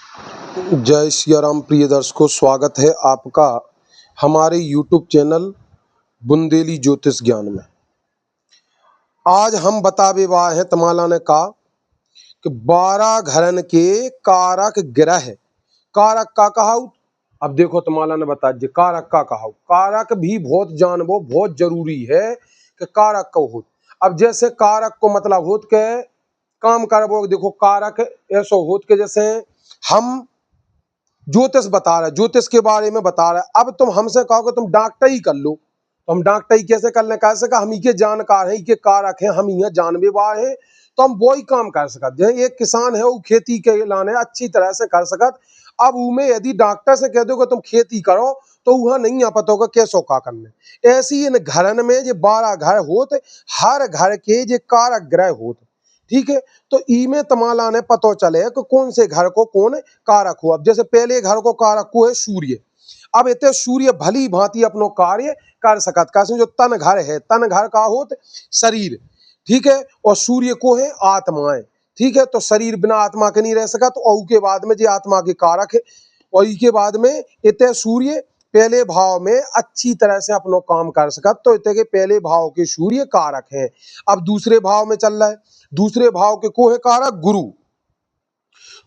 जय सिया राम प्रिय दर्शकों, स्वागत है आपका हमारे YouTube चैनल बुंदेली ज्योतिष ज्ञान में। आज हम बतावे वाले हैं तमाला ने कहा कि 12 घरन के कारक ग्रह कारक का कहाऊ। अब देखो तमाला ने बता दिया कारक का कहाऊ। कारक भी बहुत जानबो, बहुत जरूरी है कि कारक को हो। अब जैसे कारक को मतलब होत के काम करबो, देखो कारक ऐसा होत के जैसे हम ज्योतिष बता रहे, ज्योतिष के बारे में बता रहे। अब तुम हमसे कहोगे तुम डॉक्टरी कर लो, तो हम डॉक्टरी कैसे कर ले? कैसे का हम ही के जानकार हैं, ही के कारक हैं, हम ही जानवे वाले हैं, तो हम वो ही काम कर सकत। जैसे एक किसान है वो खेती के लाने अच्छी तरह से कर सकत। अब उमें यदि डॉक्टर से कह दो कि तुम खेती करो तो वहां नहीं आ पता होगा कैसो का करने। ऐसी इन घरन में जो 12 घर होते, हर घर के जो कारक ग्रह होते, ठीक है। तो इमे तमाला ने पतो चले कि कौन से घर को कौन कारक हो। अब जैसे पहले घर को कारक को है सूर्य। अब इतने सूर्य भली भांति अपनो कार्य कर सकत। कैसे जो तन घर है, तन घर का होत शरीर, ठीक है, और सूर्य को है आत्माएं, ठीक है। तो शरीर बिना आत्मा के नहीं रह सकत। और के बाद में जो आत्मा के कारक है, और इसके बाद में इतने सूर्य पहले भाव में अच्छी तरह से अपनो काम कर सकत। तो इतने के पहले भाव के सूर्य कारक है। अब दूसरे भाव में चल रहा है, दूसरे भाव के को है कारक गुरु।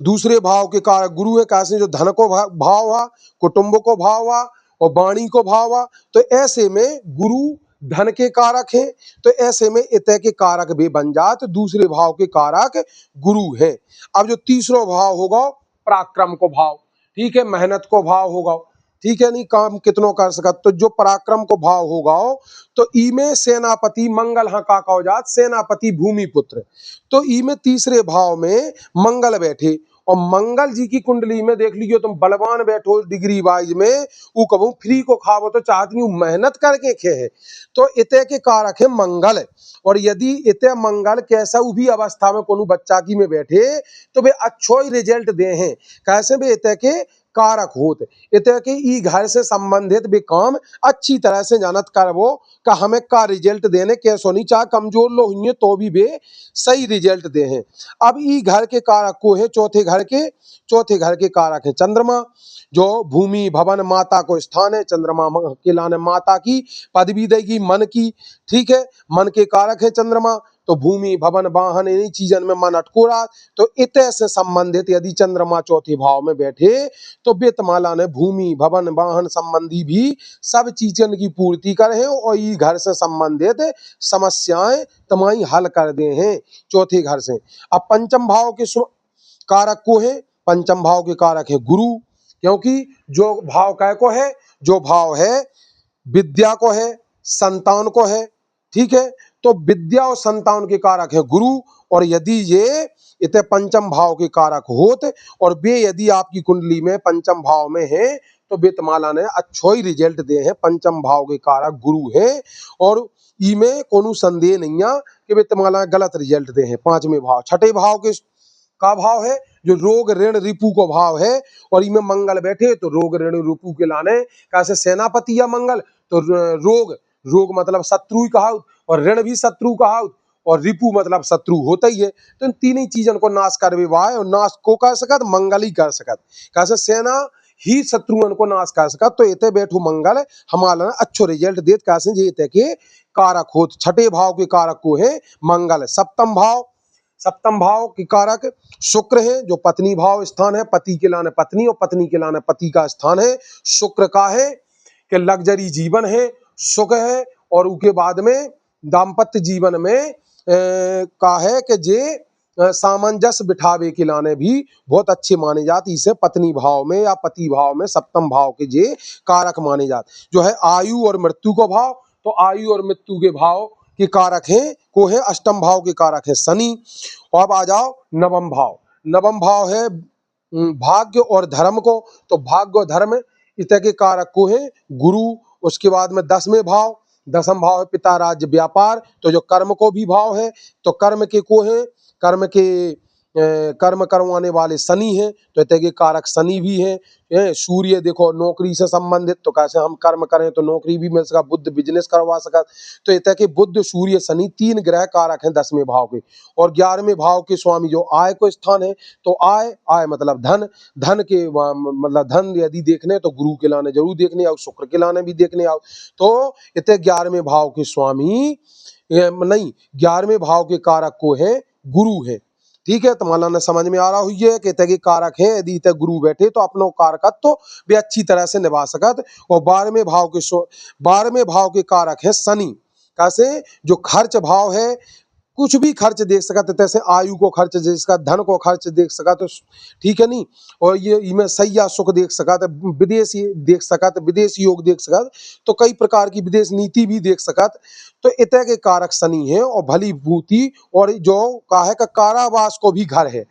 दूसरे भाव के कारक गुरु है। कैसे जो धन को भाव हुआ, कुटुंब को भाव हुआ और वाणी को भाव हुआ। तो ऐसे में गुरु धन के कारक हैं, तो ऐसे में इतने के कारक भी बन जाते। दूसरे भाव के कारक गुरु है। अब जो तीसरा भाव होगा पराक्रम को भाव, ठीक है, मेहनत को भाव होगा, ठीक है, नहीं काम कितनों कर सकत। तो जो पराक्रम को भाव होगा तो इमे सेनापति मंगल हाँ का हो जात, सेनापति भूमिपुत्र। तो इमे तीसरे भाव में मंगल बैठे, और मंगल जी की कुंडली में देख लीजिए तुम बलवान बैठो डिग्री वाइज में, वो कबू फ्री को खावो तो चाहती हूँ मेहनत करके खे है। तो इतने के कारक है मंगल। और यदि इतने मंगल कैसा भी अवस्था में कोनो बच्चा की में बैठे तो वे अच्छो ही रिजल्ट दे हैं। कैसे भी इतने के कारक होते, इतने के ई घर से संबंधित भी काम अच्छी तरह से जानत करबो का हमें का रिजल्ट देने कैसो नहीं, चाहे कमजोर लोग हुई तो भी वे सही रिजल्ट दे हैं। अब ई घर के कारक को है चौथे घर के कारक है चंद्रमा, जो भूमि भवन माता को स्थान है। चंद्रमा के लाने माता की पदवी देगी, मन की, ठीक है, मन के कारक है चंद्रमा। तो भूमि भवन वाहन इन्हीं चीजन में मन अटको रहा। तो इतने से संबंधित यदि चंद्रमा चौथे भाव में बैठे तो बेतमाला ने भूमि भवन वाहन संबंधी भी सब चीजन की पूर्ति करे हैं, और ये घर से संबंधित समस्याएं तमाही हल कर दे हैं चौथे घर से। अब पंचम भाव के कारक को है, पंचम भाव के कारक है गुरु, क्योंकि जो भाव काय को है, जो भाव है विद्या को है, संतान को है, ठीक है। तो विद्या और संतान के कारक है गुरु। और यदि ये इतने पंचम भाव के कारक होते और वे यदि आपकी कुंडली में पंचम भाव में है तो बेतमाला ने अच्छो ही रिजल्ट दे हैं। पंचम भाव के कारक गुरु है, और इमें कोनो संदेह नहीं है कि बेतमाला गलत रिजल्ट दे हैं। पांचवें भाव छठे भाव के का भाव है जो रोग ऋण रिपु को भाव है, और इनमें मंगल बैठे तो रोग ऋण रिपु के लाने कैसे सेनापति या मंगल। तो रोग, रोग मतलब शत्रु कहा, और ऋण भी शत्रु कहा, और रिपु मतलब शत्रु होता ही है। तो इन तीन ही चीजों को नाश करवे वाय, और नाश को कर सकत मंगल ही कर सकत। कैसे सेना ही शत्रुओं को नाश कर सकत। तो इतने बैठो मंगल हमारा अच्छो रिजल्ट देत। कैसे जी इतने के कारक होत। छठे भाव के कारक को है मंगल। सप्तम भाव के कारक शुक्र है, जो पत्नी भाव स्थान है। पति के लाने पत्नी और पत्नी के लाने पति का स्थान है। शुक्र का है कि लग्जरी जीवन है, सुख है, और उसके बाद में दाम्पत्य जीवन में का है कि जे सामंजस्य बिठावे के लाने भी बहुत अच्छे माने जाते। इसे पत्नी भाव में या पति भाव में सप्तम भाव के जे कारक माने जाते। जो है आयु और मृत्यु को भाव, तो आयु और मृत्यु के भाव के कारक हैं को है अष्टम भाव के कारक है शनि। और अब आ जाओ नवम भाव। नवम भाव है भाग्य और धर्म को, तो भाग्य और धर्म इतने के कारक को है गुरु। उसके बाद में दसवें भाव, दसम भाव है पिता राज्य व्यापार, तो जो कर्म को भी भाव है, तो कर्म के को है, कर्म के कर्म करवाने वाले शनि हैं, तो इतने के कारक शनि भी हैं। सूर्य देखो नौकरी से संबंधित, तो कैसे हम कर्म करें तो नौकरी भी मिल सका, बुद्ध बिजनेस करवा सका, तो इतने के बुद्ध सूर्य शनि 3 ग्रह कारक हैं 10वें भाव के। और 11वें भाव के स्वामी जो आय को स्थान है, तो आय आय मतलब धन, धन के मतलब धन यदि देखने तो गुरु के लाने जरूर देखने आओ, शुक्र के लाने भी देखने आओ। तो इतने 11वें भाव के स्वामी नहीं, 11वें भाव के कारक को है गुरु है। ठीक है, तुम्हारा ने समझ में आ रहा हुई है कि तगे कारक है, यदि तक गुरु बैठे तो अपनो कारकत्व तो वे अच्छी तरह से निभा सकत। और 12वें भाव के कारक है शनि। कैसे, जो खर्च भाव है, कुछ भी खर्च देख सकत, जैसे आयु को खर्च देख सकत, धन को खर्च देख सकत, तो ठीक है नहीं। और ये इनमें सैया सुख देख सकत, विदेशी देख सकत, विदेश योग देख सकत, तो कई प्रकार की विदेश नीति भी देख सकत। तो इतने के कारक शनि है। और भली भूति और जो काहे का कारावास को भी घर है।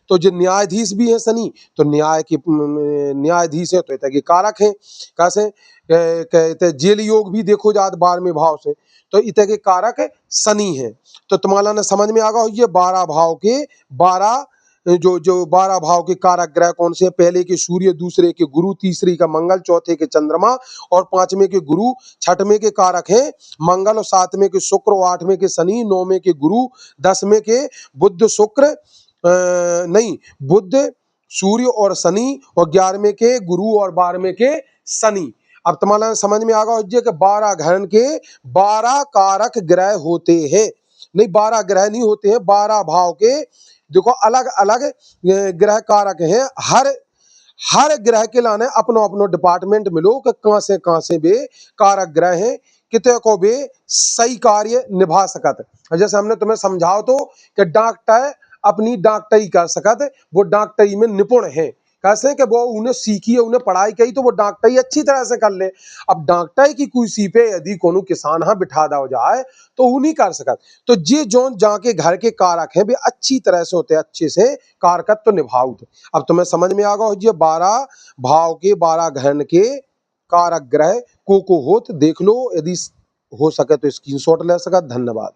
तो जो न्यायाधीश भी है शनि, तो न्याय के न्यायाधीश है, तो इतने के कारक हैं। कैसे कहते जेल योग भी देखो जात 12वें भाव से, तो इतने के कारक शनि है। तो तुम्हारा ने समझ में आ गया, ये 12 भाव के 12 जो 12 भाव के कारक ग्रह कौन से हैं? पहले के सूर्य, दूसरे के गुरु, तीसरे का मंगल, चौथे के चंद्रमा और 5वें के गुरु। 6वें के कारक हैं मंगल और 7वें के शुक्र और 8वें के शनि, 9वें के गुरु, 10वें के बुध शुक्र नहीं, बुध सूर्य और शनि, और 11वें के गुरु और 12वें के शनि। अब तुम्हारा समझ में आ गया कि 12 घरन के 12 कारक ग्रह होते हैं। नहीं, 12 ग्रह नहीं होते हैं, 12 भाव के देखो अलग अलग ग्रह कारक हैं। हर ग्रह के लाने अपनो अपनो डिपार्टमेंट मिलो कि कहां से वे कारक ग्रह हैं, कितने को वे सही कार्य निभा सकत। जैसे हमने तुम्हें समझाओ तो कि डॉक्टर अपनी डॉक्टरी कर सकत, वो डॉक्टरी में निपुण है। कैसे कि वो उन्हें सीखी है, उन्हें पढ़ाई की, तो वो डॉक्टरी अच्छी तरह से कर ले। अब डॉक्टरी की कुर्सी पे यदि कोनो किसान हाँ बिठा दा जाए तो वो नहीं कर सकत। तो जे जो जाके घर के कारक हैं वे अच्छी तरह से होते, अच्छे से कारकत्व निभाऊ। अब तुम्हें समझ में आ गया ये 12 भाव के 12 घन के कारक ग्रह को होत देख लो, यदि हो सके तो स्क्रीनशॉट ले सकत। धन्यवाद।